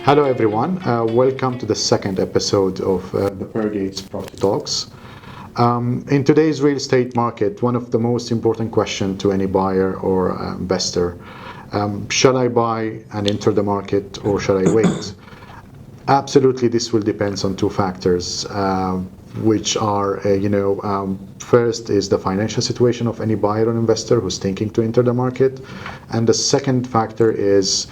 Hello everyone, welcome to the second episode of the Pergate's Property Talks. In today's real estate market, one of the most important questions to any buyer or investor, shall I buy and enter the market or shall I wait? Absolutely, this will depend on two factors, which are, first is the financial situation of any buyer or investor who's thinking to enter the market. And the second factor is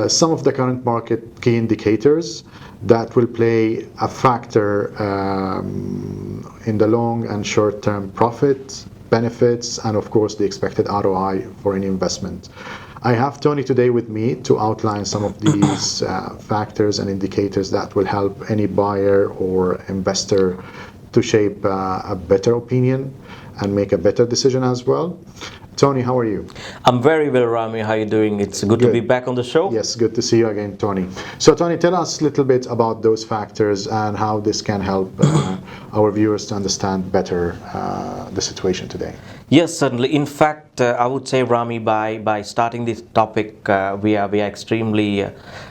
some of the current market key indicators that will play a factor in the long and short-term profit, benefits, and of course the expected ROI for any investment. I have Tony today with me to outline some of these factors and indicators that will help any buyer or investor to shape a better opinion and make a better decision as well. Tony, how are you? I'm very well, Rami. How are you doing? It's good to be back on the show. Yes, good to see you again, Tony. So, Tony, tell us a little bit about those factors and how this can help our viewers to understand better the situation today. Yes, certainly. In fact, I would say, Rami, by starting this topic, we are extremely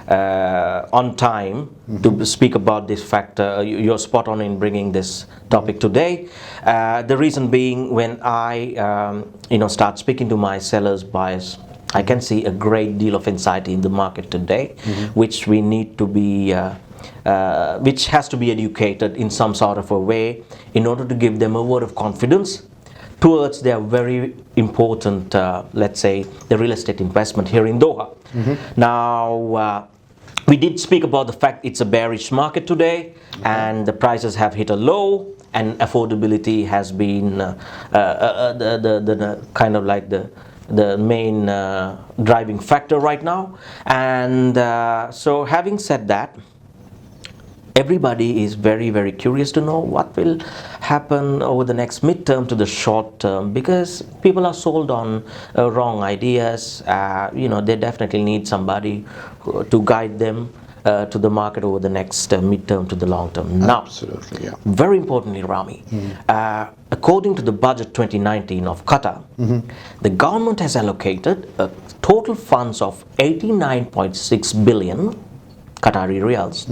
on time to speak about this factor. You're spot on in bringing this topic today. The reason being, when I start speaking to my sellers, buyers, I can see a great deal of anxiety in the market today, which we need to be which has to be educated in some sort of a way in order to give them a word of confidence towards their very important, let's say, the real estate investment here in Doha. Now, we did speak about the fact it's a bearish market today, and the prices have hit a low, and affordability has been the kind of like the main driving factor right now. And so having said that, everybody is very, very curious to know what will happen over the next midterm to the short term, because people are sold on wrong ideas. They definitely need somebody to guide them to the market over the next midterm to the long term. Now, absolutely, yeah. Very importantly, Rami, according to the budget 2019 of Qatar, the government has allocated a total funds of 89.6 billion Qatari riyals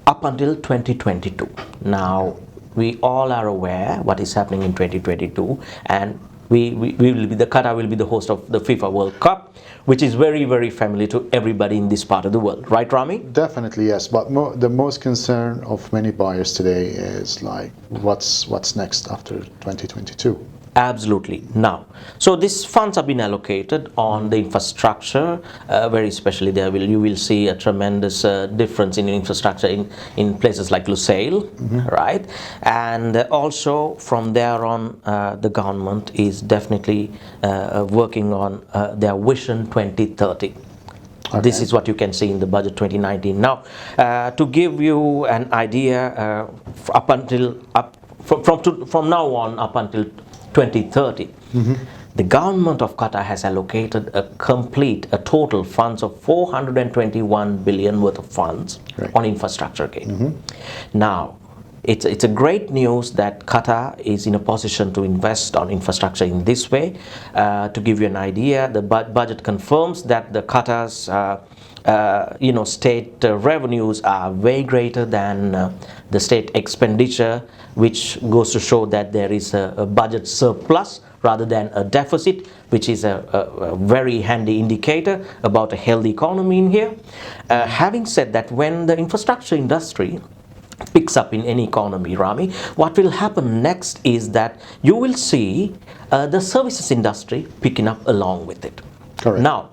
up until 2022. Now, we all are aware what is happening in 2022, and we will be Qatar will be the host of the FIFA World Cup, which is very, very familiar to everybody in this part of the world, right, Rami? Definitely, yes. But the most concern of many buyers today is like, what's next after 2022? Absolutely. Now, so these funds have been allocated on the infrastructure, very especially you will see a tremendous difference in infrastructure in places like Lusail, right? And also from there on, the government is definitely working on their Vision 2030. Okay. This is what you can see in the budget 2019. Now, to give you an idea, from now on up until 2030, the government of Qatar has allocated a total funds of 421 billion worth of funds on infrastructure again. Now, it's a great news that Qatar is in a position to invest on infrastructure in this way. To give you an idea, the budget confirms that the Qatar's state revenues are way greater than the state expenditure, which goes to show that there is a budget surplus rather than a deficit, which is a very handy indicator about a healthy economy in here. Having said that, when the infrastructure industry picks up in any economy, Rami, what will happen next is that you will see the services industry picking up along with it. Correct. Now,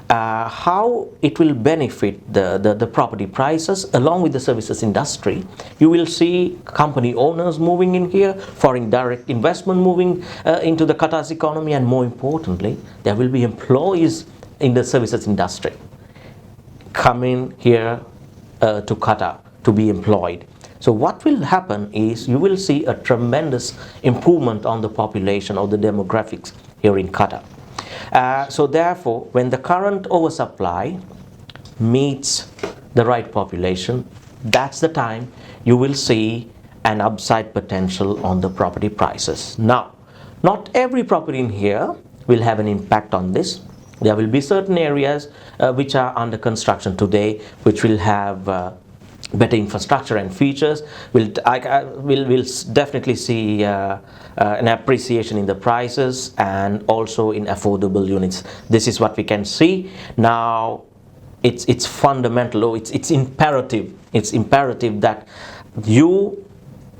how it will benefit the property prices along with the services industry, you will see company owners moving in here, foreign direct investment moving into the Qatar's economy, and more importantly, there will be employees in the services industry coming here to Qatar to be employed. So what will happen is you will see a tremendous improvement on the population or the demographics here in Qatar. So therefore, when the current oversupply meets the right population, that's the time you will see an upside potential on the property prices. Now, not every property in here will have an impact on this. There will be certain areas which are under construction today, which will have better infrastructure and features. We'll definitely see an appreciation in the prices and also in affordable units. This is what we can see now. It's fundamental, or it's imperative. It's imperative that you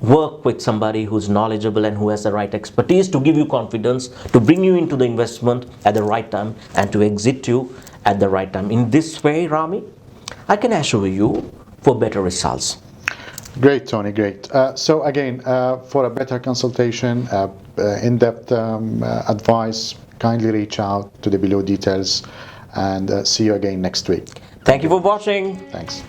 work with somebody who's knowledgeable and who has the right expertise to give you confidence, to bring you into the investment at the right time and to exit you at the right time. In this way, Rami, I can assure you for better results. Great, Tony, great. So again, for a better consultation, in-depth advice, kindly reach out to the below details, and see you again next week. Thank you for watching. Thanks.